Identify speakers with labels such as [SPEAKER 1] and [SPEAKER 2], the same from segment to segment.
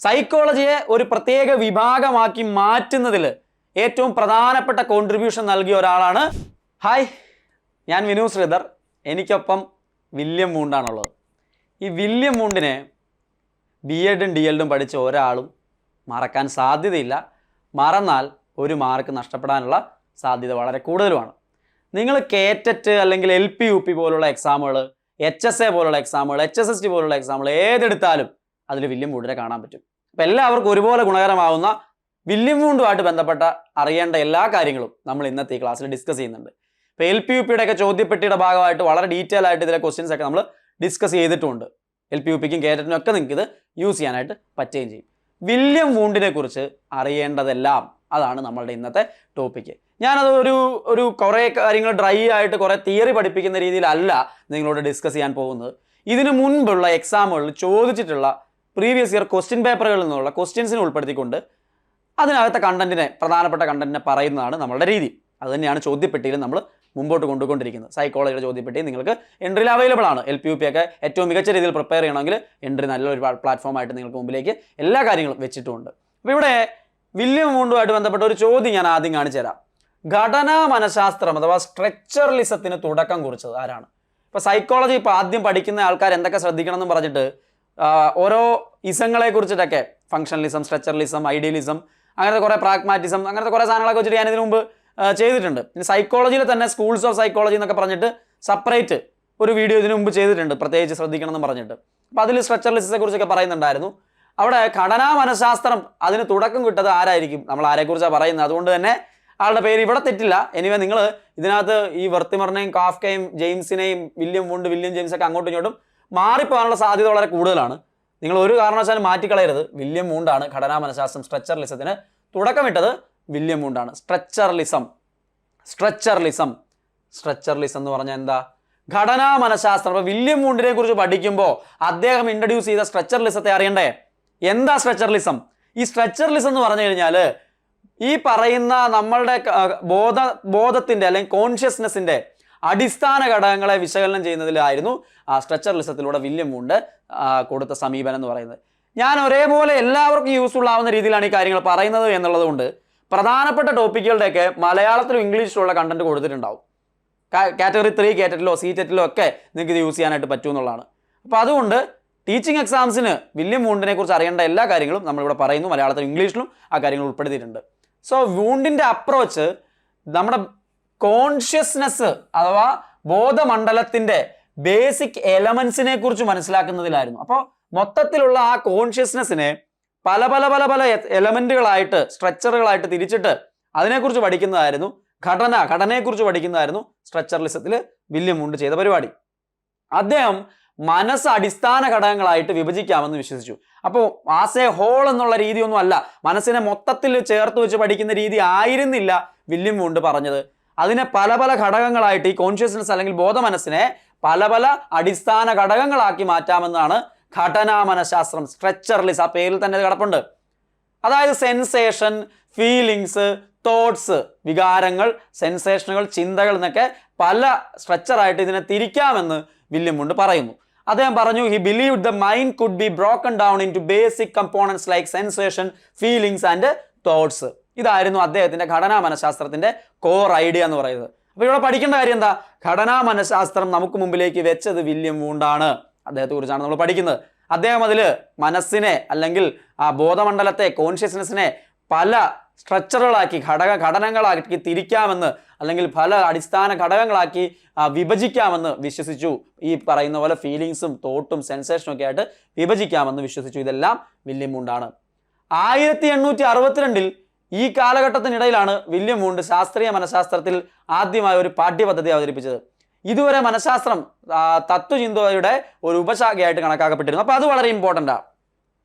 [SPEAKER 1] സൈക്കോളജിയെ ഒരു പ്രത്യേക വിഭാഗമാക്കി മാറ്റുന്നതിൽ ഏറ്റവും പ്രധാനപ്പെട്ട കോൺട്രിബ്യൂഷൻ നൽകിയ ഒരാളാണ്. ഹായ്, ഞാൻ വിനു ശ്രീധർ. എനിക്കൊപ്പം വില്യം വൂണ്ടാണുള്ളത്. ഈ വില്യം വൂണ്ടിനെ ബി.എഡും ഡി.എൽഡും പഠിച്ച ഒരാളും മറക്കാൻ സാധ്യതയില്ല. മറന്നാൽ ഒരു മാർക്ക് നഷ്ടപ്പെടാനുള്ള സാധ്യത വളരെ കൂടുതലുമാണ്. നിങ്ങൾ കേറ്ററ്റ് അല്ലെങ്കിൽ LP-UP പോലുള്ള എക്സാമുകൾ, HSA പോലുള്ള എക്സാമുകൾ, HSST പോലുള്ള എക്സാമുകൾ ഏതെടുത്താലും അതിൽ വില്യം വൂണ്ടിനെ കാണാൻ പറ്റും. അപ്പോൾ എല്ലാവർക്കും ഒരുപോലെ ഗുണകരമാവുന്ന വില്യം വൂണ്ടുമായിട്ട് ബന്ധപ്പെട്ട അറിയേണ്ട എല്ലാ കാര്യങ്ങളും നമ്മൾ ഇന്നത്തെ ഈ ക്ലാസ്സിൽ ഡിസ്കസ് ചെയ്യുന്നുണ്ട്. ഇപ്പോൾ LP-UPയുടെ ഒക്കെ ചോദ്യപ്പെട്ടിയുടെ ഭാഗമായിട്ട് വളരെ ഡീറ്റെയിൽ ആയിട്ട് ഇതിലെ ക്വസ്റ്റ്യൻസ് ഒക്കെ നമ്മൾ ഡിസ്കസ് ചെയ്തിട്ടുണ്ട്. LP-UPക്കും കേറ്ററ്റിനും ഒക്കെ നിങ്ങൾക്ക് ഇത് യൂസ് ചെയ്യാനായിട്ട് പറ്റുകയും ചെയ്യും. വില്യം വൂണ്ടിനെ കുറിച്ച് അറിയേണ്ടതെല്ലാം അതാണ് നമ്മളുടെ ഇന്നത്തെ ടോപ്പിക്ക്. ഞാനത് ഒരു കുറേ കാര്യങ്ങൾ ഡ്രൈ ആയിട്ട് കുറേ തിയറി പഠിപ്പിക്കുന്ന രീതിയിലല്ല നിങ്ങളോട് ഡിസ്കസ് ചെയ്യാൻ പോകുന്നത്. ഇതിനു മുൻപുള്ള എക്സാമുകളിൽ ചോദിച്ചിട്ടുള്ള പ്രീവിയസ് ഇയർ ക്വസ്റ്റ്യൻ പേപ്പറുകളിൽ നിന്നുള്ള ക്വസ്റ്റ്യൻസിനെ ഉൾപ്പെടുത്തിക്കൊണ്ട് അതിനകത്തെ കണ്ടന്റിനെ, പ്രധാനപ്പെട്ട കണ്ടന്റിനെ പറയുന്നതാണ് നമ്മളുടെ രീതി. അതുതന്നെയാണ് ചോദ്യപ്പെട്ടിയിൽ നമ്മൾ മുമ്പോട്ട് കൊണ്ടുകൊണ്ടിരിക്കുന്നത്. സൈക്കോളജിയുടെ ചോദ്യപ്പെട്ടി നിങ്ങൾക്ക് എൻട്രിയിൽ അവൈലബിൾ ആണ്. LP-UP ഒക്കെ ഏറ്റവും മികച്ച രീതിയിൽ പ്രിപ്പയർ ചെയ്യണമെങ്കിൽ എൻട്രി നല്ലൊരു പ്ലാറ്റ്ഫോമായിട്ട് നിങ്ങൾക്ക് മുമ്പിലേക്ക് എല്ലാ കാര്യങ്ങളും വെച്ചിട്ടുമുണ്ട്. അപ്പോൾ ഇവിടെ വില്യം വൂണ്ടുമായിട്ട് ബന്ധപ്പെട്ട ഒരു ചോദ്യം ഞാൻ ആദ്യം കാണിച്ചു തരാം. ഘടനാ മനഃശാസ്ത്രം അഥവാ സ്ട്രക്ചറലിസത്തിന് തുടക്കം കുറിച്ചത് ആരാണ്? ഇപ്പോൾ സൈക്കോളജി ഇപ്പോൾ ആദ്യം പഠിക്കുന്ന ആൾക്കാർ എന്തൊക്കെ ശ്രദ്ധിക്കണം എന്ന് പറഞ്ഞിട്ട് ഓരോ ഇസങ്ങളെ കുറിച്ചിട്ടൊക്കെ, ഫങ്ഷണലിസം, സ്ട്രക്ചറലിസം, ഐഡിയലിസം, അങ്ങനത്തെ കുറേ പ്രാഗ്മാറ്റിസം, അങ്ങനത്തെ കുറേ സാധനങ്ങളൊക്കെ വെച്ചിട്ട് ഞാൻ ഇതിനു മുമ്പ് ചെയ്തിട്ടുണ്ട്. ഇനി സൈക്കോളജിയിൽ തന്നെ സ്കൂൾസ് ഓഫ് സൈക്കോളജി എന്നൊക്കെ പറഞ്ഞിട്ട് സെപ്പറേറ്റ് ഒരു വീഡിയോ ഇതിനു മുമ്പ് ചെയ്തിട്ടുണ്ട്, പ്രത്യേകിച്ച് ശ്രദ്ധിക്കണം എന്ന് പറഞ്ഞിട്ട്. അപ്പോൾ അതിൽ സ്ട്രക്ചറലിസത്തെ കുറിച്ചൊക്കെ പറയുന്നുണ്ടായിരുന്നു. അവിടെ ഘടനാ മനഃശാസ്ത്രം അതിന് തുടക്കം കിട്ടത് ആരായിരിക്കും? നമ്മൾ ആരെക്കുറിച്ചാണ് പറയുന്നത്, അതുകൊണ്ട് തന്നെ ആളുടെ പേര് ഇവിടെ തെറ്റില്ല. എനിവേ നിങ്ങൾ ഇതിനകത്ത് ഈ വെർത്തിമറിനെയും കാഫ്കയും ജെയിംസിനെയും വില്യം വൂണ്ട്, വില്യം ജെയിംസ് ഒക്കെ അങ്ങോട്ടും ഇങ്ങോട്ടും മാറിപ്പോകാനുള്ള സാധ്യത വളരെ കൂടുതലാണ്. നിങ്ങൾ ഒരു കാരണവശാലും മാറ്റിക്കളയരുത്. വില്യം വൂണ്ടാണ് ഘടനാ മനഃശാസ്ത്രം സ്ട്രക്ചറലിസത്തിന് തുടക്കമിട്ടത്. വില്യം വൂണ്ടാണ്. സ്ട്രക്ചറലിസം എന്ന് പറഞ്ഞാൽ എന്താ? ഘടനാ മനഃശാസ്ത്രം. അപ്പോൾ വില്യം വൂണ്ടിനെ കുറിച്ച് പഠിക്കുമ്പോൾ അദ്ദേഹം ഇൻട്രൊഡ്യൂസ് ചെയ്ത സ്ട്രക്ചറലിസത്തെ അറിയണ്ടേ? എന്താ സ്ട്രക്ചറലിസം? ഈ സ്ട്രക്ചറലിസം എന്ന് പറഞ്ഞു കഴിഞ്ഞാൽ ഈ പറയുന്ന നമ്മളുടെ ബോധത്തിൻ്റെ അല്ലെങ്കിൽ കോൺഷ്യസ്നെസ്സിൻ്റെ അടിസ്ഥാന ഘടകങ്ങളെ വിശകലനം ചെയ്യുന്നതിലായിരുന്നു ആ സ്ട്രക്ചറലിസത്തിലൂടെ വില്യം വൂണ്ട് കൊടുത്ത സമീപനം എന്ന് പറയുന്നത്. ഞാൻ ഒരേപോലെ എല്ലാവർക്കും യൂസ്ഫുൾ ആവുന്ന രീതിയിലാണ് ഈ കാര്യങ്ങൾ പറയുന്നത് എന്നുള്ളത് കൊണ്ട് പ്രധാനപ്പെട്ട ടോപ്പിക്കുകളുടെയൊക്കെ മലയാളത്തിലും ഇംഗ്ലീഷിലുള്ള കണ്ടന്റ് കൊടുത്തിട്ടുണ്ടാവും. കാറ്റഗറി 3 കേറ്ററ്റിലോ സീറ്ററ്റിലോ ഒക്കെ നിങ്ങൾക്ക് ഇത് യൂസ് ചെയ്യാനായിട്ട് പറ്റുമെന്നുള്ളതാണ്. അപ്പോൾ അതുകൊണ്ട് ടീച്ചിങ് എക്സാംസിന് വില്യം വൂണ്ടിനെ കുറിച്ച് അറിയേണ്ട എല്ലാ കാര്യങ്ങളും നമ്മളിവിടെ പറയുന്നു. മലയാളത്തിലും ഇംഗ്ലീഷിലും ആ കാര്യങ്ങൾ ഉൾപ്പെടുത്തിയിട്ടുണ്ട്. സോ വൂണ്ടിൻ്റെ അപ്രോച്ച് നമ്മുടെ കോൺഷ്യസ്നെസ് അഥവാ ബോധമണ്ഡലത്തിൻ്റെ ബേസിക് എലമെന്റ്സിനെ കുറിച്ച് മനസ്സിലാക്കുന്നതിലായിരുന്നു. അപ്പോൾ മൊത്തത്തിലുള്ള ആ കോൺഷ്യസ്നെസ്സിനെ പല പല പല പല എലമെന്റുകളായിട്ട്, സ്ട്രക്ചറുകളായിട്ട് തിരിച്ചിട്ട് അതിനെക്കുറിച്ച് പഠിക്കുന്നതായിരുന്നു ഘടനയെക്കുറിച്ച് പഠിക്കുന്നതായിരുന്നു സ്ട്രക്ചറലിസത്തിൽ വില്യം വൂണ്ട് ചെയ്ത പരിപാടി. അദ്ദേഹം മനസ്സ് അടിസ്ഥാന ഘടകങ്ങളായിട്ട് വിഭജിക്കാമെന്ന് വിശ്വസിച്ചു. അപ്പോൾ ആസ് എ ഹോൾ എന്നുള്ള രീതിയൊന്നും അല്ല, മനസ്സിനെ മൊത്തത്തിൽ ചേർത്ത് വെച്ച് പഠിക്കുന്ന രീതി ആയിരുന്നില്ല വില്യം വൂണ്ട് പറഞ്ഞത്. അതിനെ പല പല ഘടകങ്ങളായിട്ട്, ഈ കോൺഷ്യസ്നെസ് അല്ലെങ്കിൽ ബോധമനസ്സിനെ പല പല അടിസ്ഥാന ഘടകങ്ങളാക്കി മാറ്റാമെന്നാണ് ഘടനാ മനഃശാസ്ത്രം, സ്ട്രക്ചറലിസം. ആ പേരിൽ തന്നെ കിടപ്പുണ്ട്. അതായത് സെൻസേഷൻ, ഫീലിങ്സ്, തോട്ട്സ്, വികാരങ്ങൾ, സെൻസേഷനുകൾ, ചിന്തകൾ എന്നൊക്കെ പല സ്ട്രക്ചറായിട്ട് ഇതിനെ തിരിക്കാമെന്ന് വില്യം വൂണ്ട് പറയുന്നു. അദ്ദേഹം പറഞ്ഞു, he believed the mind could be broken down in to basic components like sensation, feelings and thoughts. ഇതായിരുന്നു അദ്ദേഹത്തിന്റെ ഘടനാ മനഃശാസ്ത്രത്തിന്റെ കോർ ഐഡിയ എന്ന് പറയുന്നത്. അപ്പോൾ ഇവിടെ പഠിക്കേണ്ട കാര്യം എന്താ? ഘടനാ മനഃശാസ്ത്രം നമുക്ക് മുമ്പിലേക്ക് വെച്ചത് വില്യം വൂണ്ടാണ്. അദ്ദേഹത്തെ കുറിച്ചാണ് നമ്മൾ പഠിക്കുന്നത്. അദ്ദേഹം അതിൽ മനസ്സിനെ അല്ലെങ്കിൽ ആ ബോധമണ്ഡലത്തെ, കോൺഷ്യസ്നെസ്സിനെ പല സ്ട്രക്ചറുകളാക്കി, ഘടനകളാക്കി തിരിക്കാമെന്ന്, അല്ലെങ്കിൽ പല അടിസ്ഥാന ഘടകങ്ങളാക്കി വിഭജിക്കാമെന്ന് വിശ്വസിച്ചു. ഈ പറയുന്ന പോലെ ഫീലിങ്സും തോട്ടും സെൻസേഷനും ഒക്കെ ആയിട്ട് വിഭജിക്കാമെന്ന് വിശ്വസിച്ചു. ഇതെല്ലാം വില്യം വൂണ്ടാണ്. 1862 ഈ കാലഘട്ടത്തിനിടയിലാണ് വില്യം വൂണ്ട് ശാസ്ത്രീയ മനഃശാസ്ത്രത്തിൽ ആദ്യമായ ഒരു പാഠ്യപദ്ധതി അവതരിപ്പിച്ചത്. ഇതുവരെ മനഃശാസ്ത്രം തത്വചിന്തയുടെ ഒരു ഉപശാഖയായിട്ട് കണക്കാക്കപ്പെട്ടിരുന്നു. അപ്പോൾ അത് വളരെ ഇമ്പോർട്ടൻ്റ് ആണ്.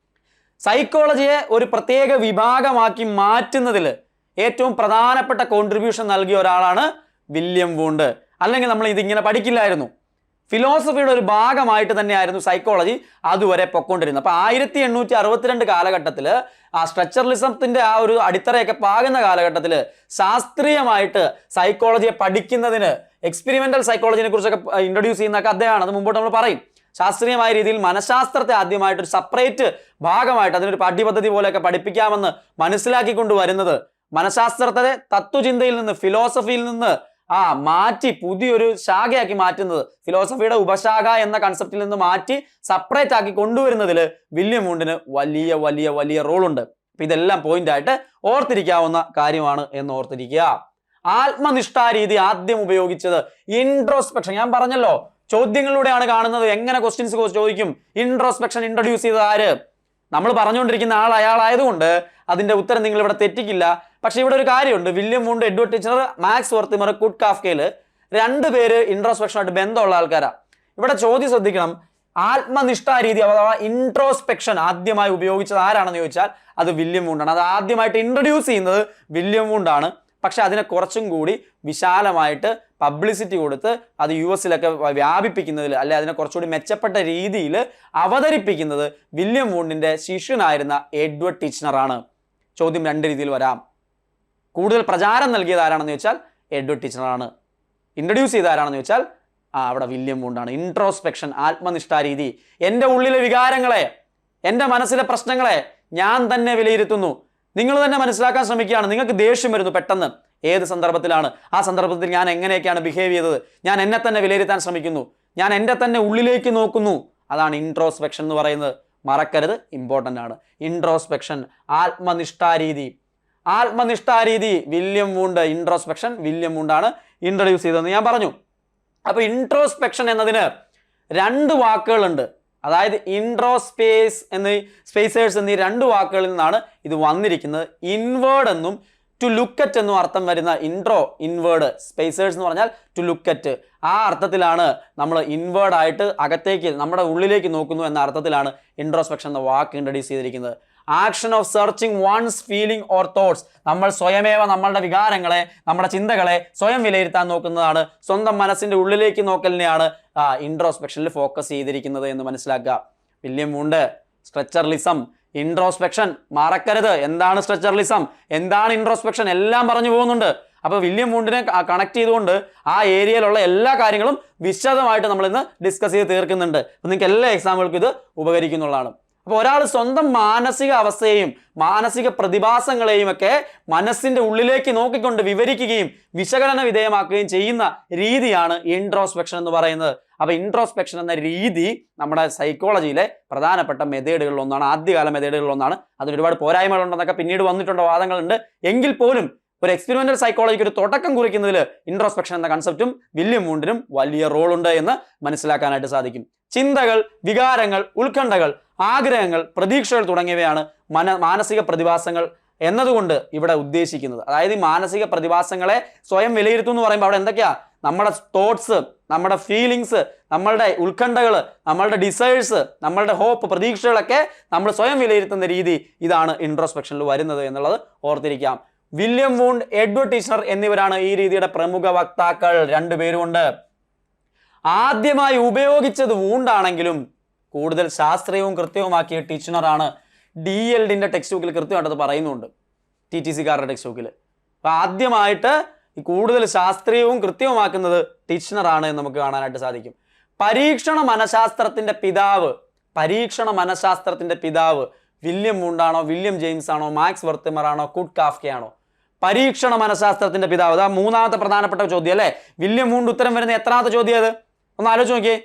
[SPEAKER 1] സൈക്കോളജിയെ ഒരു പ്രത്യേക വിഭാഗമാക്കി മാറ്റുന്നതിൽ ഏറ്റവും പ്രധാനപ്പെട്ട കോൺട്രിബ്യൂഷൻ നൽകിയ ഒരാളാണ് വില്യം വൂണ്ട്. അല്ലെങ്കിൽ നമ്മൾ ഇതിങ്ങനെ പഠിക്കില്ലായിരുന്നു. ഫിലോസഫിയുടെ ഒരു ഭാഗമായിട്ട് തന്നെയായിരുന്നു സൈക്കോളജി അതുവരെ പൊക്കൊണ്ടിരുന്നത്. അപ്പോൾ 1862 കാലഘട്ടത്തിൽ ആ സ്ട്രക്ചറലിസത്തിൻ്റെ ആ ഒരു അടിത്തറയൊക്കെ പാകുന്ന കാലഘട്ടത്തിൽ ശാസ്ത്രീയമായിട്ട് സൈക്കോളജിയെ പഠിക്കുന്നതിന് എക്സ്പെരിമെന്റൽ സൈക്കോളജിനെ കുറിച്ചൊക്കെ ഇൻട്രൊഡ്യൂസ് ചെയ്യുന്നതൊക്കെ അദ്ദേഹമാണ്. അത് മുമ്പോട്ട് നമ്മൾ പറയും. ശാസ്ത്രീയമായ രീതിയിൽ മനഃശാസ്ത്രത്തെ ആദ്യമായിട്ട് ഒരു സെപ്പറേറ്റ് ഭാഗമായിട്ട് അതിനൊരു പാഠ്യപദ്ധതി പോലെയൊക്കെ പഠിപ്പിക്കാമെന്ന് മനസ്സിലാക്കിക്കൊണ്ട് വരുന്നത്, മനഃശാസ്ത്രത്തെ തത്വചിന്തയിൽ നിന്ന്, ഫിലോസഫിയിൽ നിന്ന് മാറ്റി പുതിയൊരു ശാഖയാക്കി മാറ്റുന്നത്, ഫിലോസഫിയുടെ ഉപശാഖ എന്ന കൺസെപ്റ്റിൽ നിന്ന് മാറ്റി സെപ്പറേറ്റ് ആക്കി കൊണ്ടുവരുന്നതിൽ വില്യം വൂണ്ടിന് വലിയ വലിയ വലിയ റോളുണ്ട്. അപ്പൊ ഇതെല്ലാം പോയിന്റ് ആയിട്ട് ഓർത്തിരിക്കാവുന്ന കാര്യമാണ് എന്ന് ഓർത്തിരിക്കുക. ആത്മനിഷ്ഠാരീതി ആദ്യം ഉപയോഗിച്ചത് ഇൻട്രോസ്പെക്ഷൻ. ഞാൻ പറഞ്ഞല്ലോ, ചോദ്യങ്ങളിലൂടെയാണ് കാണുന്നത് എങ്ങനെ ക്വസ്റ്റ്യൻസ് ചോദിക്കും. ഇൻട്രോസ്പെക്ഷൻ ഇൻട്രൊഡ്യൂസ് ചെയ്തത് ആര്? നമ്മൾ പറഞ്ഞുകൊണ്ടിരിക്കുന്ന ആൾ അയാളായതുകൊണ്ട് അതിന്റെ ഉത്തരം നിങ്ങൾ ഇവിടെ തെറ്റിക്കില്ല. പക്ഷെ ഇവിടെ ഒരു കാര്യമുണ്ട്, William Wundt, Edward Titchener, Max Wertheimer, Kurt കാഫ്കയിൽ രണ്ടുപേര് ഇൻട്രോസ്പെക്ഷനായിട്ട് ബന്ധമുള്ള ആൾക്കാരാ. ഇവിടെ ചോദ്യം ശ്രദ്ധിക്കണം, ആത്മനിഷ്ഠാരീതി അഥവാ ഇൻട്രോസ്പെക്ഷൻ ആദ്യമായി ഉപയോഗിച്ചത് ആരാണെന്ന് ചോദിച്ചാൽ അത് വില്യം വൂണ്ടാണ്. അത് ആദ്യമായിട്ട് ഇൻട്രൊഡ്യൂസ് ചെയ്യുന്നത് വില്യം വൂണ്ടാണ്. പക്ഷെ അതിനെ കുറച്ചും കൂടി വിശാലമായിട്ട് പബ്ലിസിറ്റി കൊടുത്ത് അത് US-ലൊക്കെ വ്യാപിപ്പിക്കുന്നതിൽ, അല്ലെ അതിനെ കുറച്ചുകൂടി മെച്ചപ്പെട്ട രീതിയിൽ അവതരിപ്പിക്കുന്നത് വില്യം വൂണ്ടിന്റെ ശിഷ്യനായിരുന്ന എഡ്വേർഡ് ടീച്ച്നറാണ്. ചോദ്യം രണ്ട് രീതിയിൽ വരാം. കൂടുതൽ പ്രചാരം നൽകിയത് ആരാണെന്ന് ചോദിച്ചാൽ എഡ്വേർഡ് ടീച്ച്നറാണ്. ഇൻട്രൊഡ്യൂസ് ചെയ്ത ആരാണെന്ന് ചോദിച്ചാൽ അവിടെ വില്യം വൂണ്ടാണ്. ഇൻട്രോസ്പെക്ഷൻ, ആത്മനിഷ്ഠാരീതി, എൻ്റെ ഉള്ളിലെ വികാരങ്ങളെ, എൻ്റെ മനസ്സിലെ പ്രശ്നങ്ങളെ ഞാൻ തന്നെ വിലയിരുത്തുന്നു. നിങ്ങൾ തന്നെ മനസ്സിലാക്കാൻ ശ്രമിക്കുകയാണ്. നിങ്ങൾക്ക് ദേഷ്യം വരുന്നു പെട്ടെന്ന്, ഏത് സന്ദർഭത്തിലാണ്, ആ സന്ദർഭത്തിൽ ഞാൻ എങ്ങനെയൊക്കെയാണ് ബിഹേവ് ചെയ്തത്, ഞാൻ എന്നെ തന്നെ വിലയിരുത്താൻ ശ്രമിക്കുന്നു, ഞാൻ എൻ്റെ തന്നെ ഉള്ളിലേക്ക് നോക്കുന്നു. അതാണ് ഇൻട്രോസ്പെക്ഷൻ എന്ന് പറയുന്നത്. മറക്കരുത്, ഇമ്പോർട്ടൻ്റ് ആണ്. ഇൻട്രോസ്പെക്ഷൻ, ആത്മനിഷ്ഠാരീതി. ആത്മനിഷ്ഠാരീതി വില്യം വൂണ്ട്, ഇൻട്രോസ്പെക്ഷൻ വില്യം വൂണ്ടാണ് ഇൻട്രൊഡ്യൂസ് ചെയ്തതെന്ന് ഞാൻ പറഞ്ഞു. അപ്പൊ ഇൻട്രോസ്പെക്ഷൻ എന്നതിന് രണ്ട് വാക്കുകളുണ്ട്. അതായത് ഇൻട്രോസ്പേസ് സ്പേസേഴ്സ് എന്നീ രണ്ട് വാക്കുകളിൽ നിന്നാണ് ഇത് വന്നിരിക്കുന്നത്. ഇൻവേർഡ് എന്നും ടു ലുക്കറ്റ് എന്നും അർത്ഥം വരുന്ന ഇൻവേർഡ്, സ്പേസേഴ്സ് എന്ന് പറഞ്ഞാൽ ടു ലുക്കറ്റ്, ആ അർത്ഥത്തിലാണ് നമ്മൾ ഇൻവേർഡ് ആയിട്ട് അകത്തേക്ക് നമ്മുടെ ഉള്ളിലേക്ക് നോക്കുന്നു എന്ന അർത്ഥത്തിലാണ് ഇൻട്രോസ്പെക്ഷൻ എന്ന വാക്ക് ഇൻട്രൊഡ്യൂസ് ചെയ്തിരിക്കുന്നത്. Action of searching one's feeling or thoughts, നമ്മൾ സ്വയമേവ നമ്മളുടെ വികാരങ്ങളെ, നമ്മുടെ ചിന്തകളെ സ്വയം വിലയിരുത്താൻ നോക്കുന്നതാണ്, സ്വന്തം മനസ്സിന്റെ ഉള്ളിലേക്ക് നോക്കലിനെയാണ് ഇൻട്രോസ്പെക്ഷനിൽ ഫോക്കസ് ചെയ്തിരിക്കുന്നത് എന്ന് മനസ്സിലാക്കുക. വില്യം വൂണ്ട്, സ്ട്രക്ചറലിസം, ഇൻട്രോസ്പെക്ഷൻ മറക്കരുത്. എന്താണ് സ്ട്രക്ചറലിസം, എന്താണ് ഇൻട്രോസ്പെക്ഷൻ, എല്ലാം പറഞ്ഞു പോകുന്നുണ്ട്. അപ്പൊ വില്യം വൂണ്ടിനെ കണക്ട് ചെയ്തുകൊണ്ട് ആ ഏരിയയിലുള്ള എല്ലാ കാര്യങ്ങളും വിശദമായിട്ട് നമ്മൾ ഇന്ന് ഡിസ്കസ് ചെയ്ത് തീർക്കുന്നുണ്ട്. അപ്പൊ നിങ്ങൾക്ക് എല്ലാ എക്സാമുകൾക്കും ഇത് ഉപകരിക്കുന്നുള്ളതാണ്. അപ്പോൾ ഒരാൾ സ്വന്തം മാനസിക അവസ്ഥയെയും മാനസിക പ്രതിഭാസങ്ങളെയും ഒക്കെ മനസ്സിന്റെ ഉള്ളിലേക്ക് നോക്കിക്കൊണ്ട് വിവരിക്കുകയും വിശകലന വിധേയമാക്കുകയും ചെയ്യുന്ന രീതിയാണ് ഇൻട്രോസ്പെക്ഷൻ എന്ന് പറയുന്നത്. അപ്പൊ ഇൻട്രോസ്പെക്ഷൻ എന്ന രീതി നമ്മുടെ സൈക്കോളജിയിലെ പ്രധാനപ്പെട്ട മെത്തേഡുകളിൽ ഒന്നാണ്, ആദ്യകാല മെത്തേഡുകളിൽ ഒന്നാണ്. അതിന് ഒരുപാട് പോരായ്മകളുണ്ടെന്നൊക്കെ പിന്നീട് വന്നിട്ടുള്ള വാദങ്ങളുണ്ട്. എങ്കിൽ പോലും ഒരു എക്സ്പെരിമെന്റൽ സൈക്കോളജിക്ക് ഒരു തുടക്കം കുറിക്കുന്നതിൽ ഇൻട്രോസ്പെക്ഷൻ എന്ന കൺസെപ്റ്റും വില്യം വൂണ്ടിനും വലിയ റോളുണ്ട് എന്ന് മനസ്സിലാക്കാനായിട്ട് സാധിക്കും. ചിന്തകൾ, വികാരങ്ങൾ, ഉത്കണ്ഠകൾ, ആഗ്രഹങ്ങൾ, പ്രതീക്ഷകൾ തുടങ്ങിയവയാണ് മാനസിക പ്രതിഭാസങ്ങൾ എന്നതുകൊണ്ട് ഇവിടെ ഉദ്ദേശിക്കുന്നത്. അതായത് ഈ മാനസിക പ്രതിഭാസങ്ങളെ സ്വയം വിലയിരുത്തും എന്ന് പറയുമ്പോൾ അവിടെ എന്തൊക്കെയാ, നമ്മുടെ തോട്ട്സ്, നമ്മുടെ ഫീലിങ്സ്, നമ്മളുടെ ഉത്കണ്ഠകൾ, നമ്മളുടെ ഡിസൈഴ്സ്, നമ്മളുടെ ഹോപ്പ്, പ്രതീക്ഷകളൊക്കെ നമ്മൾ സ്വയം വിലയിരുത്തുന്ന രീതി, ഇതാണ് ഇൻട്രോസ്പെക്ഷനിൽ വരുന്നത് എന്നുള്ളത് ഓർത്തിരിക്കാം. വില്യം വൂണ്ട്, എഡ്വേർഡ് ടീച്ച്നർ എന്നിവരാണ് ഈ രീതിയുടെ പ്രമുഖ വക്താക്കൾ. രണ്ടുപേരുമുണ്ട്. ആദ്യമായി ഉപയോഗിച്ചത് വൂണ്ടാണെങ്കിലും കൂടുതൽ ശാസ്ത്രീയവും കൃത്യവുമാക്കിയ ടീച്ച്നറാണ്. DLD-ന്റെ ടെക്സ്റ്റ് ബുക്കിൽ കൃത്യമായിട്ടത് പറയുന്നുണ്ട്, TTC-കാരുടെ ടെക്സ്റ്റ് ബുക്കിൽ. അപ്പൊ ആദ്യമായിട്ട് കൂടുതൽ ശാസ്ത്രീയവും കൃത്യവുമാക്കുന്നത് ടീച്ച്നറാണ് എന്ന് നമുക്ക് കാണാനായിട്ട് സാധിക്കും. പരീക്ഷണ മനഃശാസ്ത്രത്തിന്റെ പിതാവ് വില്യം വൂണ്ടാണോ, വില്യം ജെയിംസ് ആണോ, മാക്സ് വർത്തിമർ ആണോ, കുട്ട് കാഫ്കയാണോ? പരീക്ഷണ മനഃശാസ്ത്രത്തിന്റെ പിതാവ്. അതാ മൂന്നാമത്തെ പ്രധാനപ്പെട്ട ചോദ്യം അല്ലേ. വില്യം വൂണ്ട് ഉത്തരം വരുന്ന എത്രാമത്തെ ചോദ്യം അത് ഒന്ന് ആലോചിച്ച് നോക്കിയേ.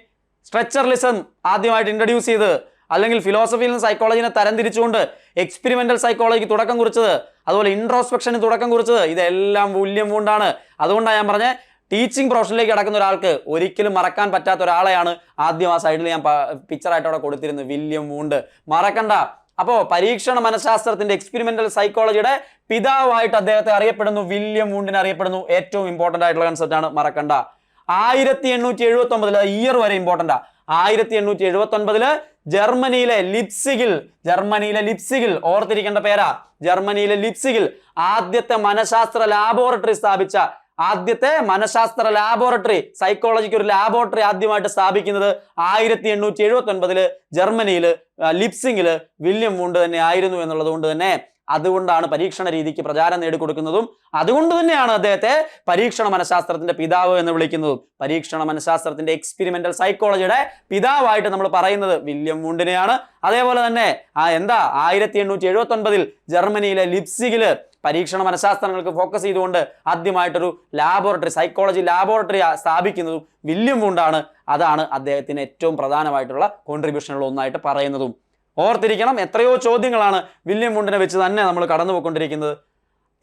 [SPEAKER 1] സ്ട്രക്ചറലിസം ആദ്യമായിട്ട് ഇൻട്രൊഡ്യൂസ് ചെയ്ത്, അല്ലെങ്കിൽ ഫിലോസഫിയിൽ നിന്ന് സൈക്കോളജിനെ തരംതിരിച്ചുകൊണ്ട് എക്സ്പെരിമെന്റൽ സൈക്കോളജിക്ക് തുടക്കം കുറിച്ചത്, അതുപോലെ ഇൻട്രോസ്പെക്ഷന് തുടക്കം കുറിച്ചത്, ഇതെല്ലാം വില്യം വൂണ്ടാണ്. അതുകൊണ്ടാണ് ഞാൻ പറഞ്ഞത്, ടീച്ചിങ് പ്രൊഫഷനിലേക്ക് കിടക്കുന്ന ഒരാൾക്ക് ഒരിക്കലും മറക്കാൻ പറ്റാത്ത ഒരാളെയാണ് ആദ്യം ആ സൈഡിൽ ഞാൻ പിക്ചറായിട്ട് അവിടെ കൊടുത്തിരുന്നത്, വില്യം വൂണ്ട്. മറക്കണ്ട. അപ്പോൾ പരീക്ഷണ മനഃശാസ്ത്രത്തിന്റെ, എക്സ്പെരിമെന്റൽ സൈക്കോളജിയുടെ പിതാവായിട്ട് അദ്ദേഹത്തെ അറിയപ്പെടുന്നു, വില്യം വൂണ്ടിനെ അറിയപ്പെടുന്നു. ഏറ്റവും ഇമ്പോർട്ടന്റ് ആയിട്ടുള്ള കൺസെപ്റ്റ് ആണ്, മറക്കണ്ട. 1879 ഇയർ വരെ ഇമ്പോർട്ടന്റാ. 1879 ജർമ്മനിയിലെ ലിപ്സിഗിൽ ഓർത്തിരിക്കേണ്ട പേരാ. ജർമ്മനിയിലെ ലിപ്സിഗിൽ ആദ്യത്തെ മനഃശാസ്ത്ര ലാബോറട്ടറി, സൈക്കോളജിക്ക് ഒരു ലാബോറട്ടറി ആദ്യമായിട്ട് സ്ഥാപിക്കുന്നത് 1879 ജർമ്മനിയിൽ ലിപ്സിഗിൽ വില്യം വൂണ്ട് തന്നെ ആയിരുന്നു എന്നുള്ളത് കൊണ്ട് തന്നെ അതുകൊണ്ടാണ് പരീക്ഷണ രീതിക്ക് പ്രചാരം നേടിക്കൊടുക്കുന്നതും അതുകൊണ്ട് തന്നെയാണ് അദ്ദേഹത്തെ പരീക്ഷണ മനഃശാസ്ത്രത്തിന്റെ പിതാവ് എന്ന് വിളിക്കുന്നതും. പരീക്ഷണ മനഃശാസ്ത്രത്തിന്റെ എക്സ്പെരിമെന്റൽ സൈക്കോളജിയുടെ പിതാവായിട്ട് നമ്മൾ പറയുന്നത് വില്യം വൂണ്ടിനെയാണ്. അതേപോലെ തന്നെ 1879 ജർമ്മനിയിലെ ലിപ്സിഗില് പരീക്ഷണ മനഃശാസ്ത്രങ്ങൾക്ക് ഫോക്കസ് ചെയ്തുകൊണ്ട് ആദ്യമായിട്ടൊരു ലാബോറട്ടറി, സൈക്കോളജി ലാബോറട്ടറി സ്ഥാപിക്കുന്നതും വില്യം വൂണ്ടാണ്. അതാണ് അദ്ദേഹത്തിന് ഏറ്റവും പ്രധാനമായിട്ടുള്ള കോൺട്രിബ്യൂഷനുകൾ ഒന്നായിട്ട് പറയുന്നതും. ഓർത്തിരിക്കണം, എത്രയോ ചോദ്യങ്ങളാണ് വില്യം വൂണ്ടിനെ വെച്ച് തന്നെ നമ്മൾ കടന്നു പോയിക്കൊണ്ടിരിക്കുന്നത്.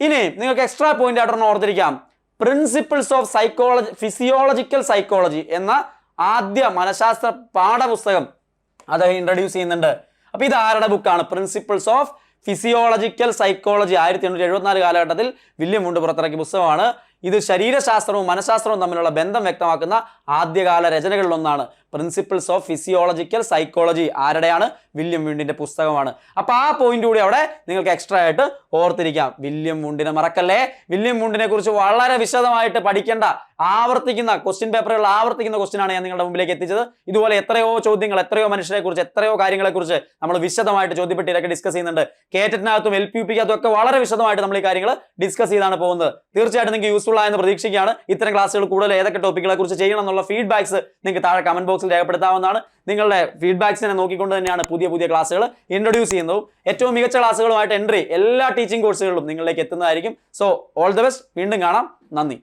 [SPEAKER 1] ഇനി നിങ്ങൾക്ക് എക്സ്ട്രാ പോയിന്റ് ആയിട്ടൊന്ന് ഓർത്തിരിക്കാം, പ്രിൻസിപ്പിൾസ് ഓഫ് ഫിസിയോളജിക്കൽ സൈക്കോളജി എന്ന ആദ്യ മനഃശാസ്ത്ര പാഠപുസ്തകം അദ്ദേഹം ഇൻട്രൊഡ്യൂസ് ചെയ്യുന്നുണ്ട്. അപ്പൊ ഇത് ആരുടെ ബുക്കാണ്? പ്രിൻസിപ്പിൾസ് ഓഫ് ഫിസിയോളജിക്കൽ സൈക്കോളജി 1874 കാലഘട്ടത്തിൽ വില്യം വൂണ്ട് പുറത്തിറക്കിയ പുസ്തകമാണ്. ഇത് ശരീരശാസ്ത്രവും മനഃശാസ്ത്രവും തമ്മിലുള്ള ബന്ധം വ്യക്തമാക്കുന്ന ആദ്യകാല രചനകളിലൊന്നാണ്. പ്രിൻസിപ്പിൾസ് ഓഫ് ഫിസിയോളജിക്കൽ സൈക്കോളജി ആരുടെയാണ്? വില്യം വൂണ്ടിന്റെ പുസ്തകമാണ്. അപ്പൊ ആ പോയിന്റ് കൂടി അവിടെ നിങ്ങൾക്ക് എക്സ്ട്രാ ആയിട്ട് ഓർത്തിരിക്കാം. വില്യം വൂണ്ടിനെ മറക്കല്ലേ. വില്യം വൂണ്ടിനെ കുറിച്ച് വളരെ വിശദമായിട്ട് പഠിക്കേണ്ട, ആവർത്തിക്കുന്ന ക്വസ്റ്റ്യൻ പേപ്പറുകൾ ആവർത്തിക്കുന്ന ക്വസ്റ്റ്യൻ ആണ് ഞാൻ നിങ്ങളുടെ മുമ്പിലേക്ക് എത്തിച്ചത്. ഇതുപോലെ എത്രയോ ചോദ്യങ്ങൾ, എത്രയോ മനുഷ്യരെ കുറിച്ച്, എത്രയോ കാര്യങ്ങളെ കുറിച്ച് നമ്മൾ വിശദമായിട്ട് ചോദ്യപ്പെട്ടിയിലൊക്കെ ഡിസ്കസ് ചെയ്യുന്നുണ്ട്. കേറ്ററ്റിനകത്തും LPUPക്കകത്തും ഒക്കെ വളരെ വിശദമായിട്ട് നമ്മൾ ഈ കാര്യങ്ങൾ ഡിസ്കസ് ചെയ്താണ് പോകുന്നത്. തീർച്ചയായിട്ടും നിങ്ങൾക്ക് യൂസ്ഫുൾ ആയെന്ന് പ്രതീക്ഷിക്കുകയാണ്. ഇത്തരം ക്ലാസ്സുകൾ കൂടുതൽ ഏതൊക്കെ ടോപ്പിക്കുകളെ കുറിച്ച് ചെയ്യണം എന്നുള്ള ഫീഡ്ബാക്സ് നിങ്ങൾക്ക് താഴെ കമന്റ് ബോക്സിൽ രേഖപ്പെടുത്താവുന്നതാണ്. നിങ്ങളുടെ ഫീഡ്ബാക്സിനെ നോക്കിക്കൊണ്ട് തന്നെയാണ് പുതിയ പുതിയ ക്ലാസ്സുകൾ ഇൻട്രൊഡ്യൂസ് ചെയ്യുന്നതും. ഏറ്റവും മികച്ച ക്ലാസ്സുകളുമായിട്ട് എല്ലാ ടീച്ചിങ് കോഴ്സുകളിലും നിങ്ങളിലേക്ക് എത്തുന്നതായിരിക്കും. So all the best. വീണ്ടും കാണാം. നന്ദി.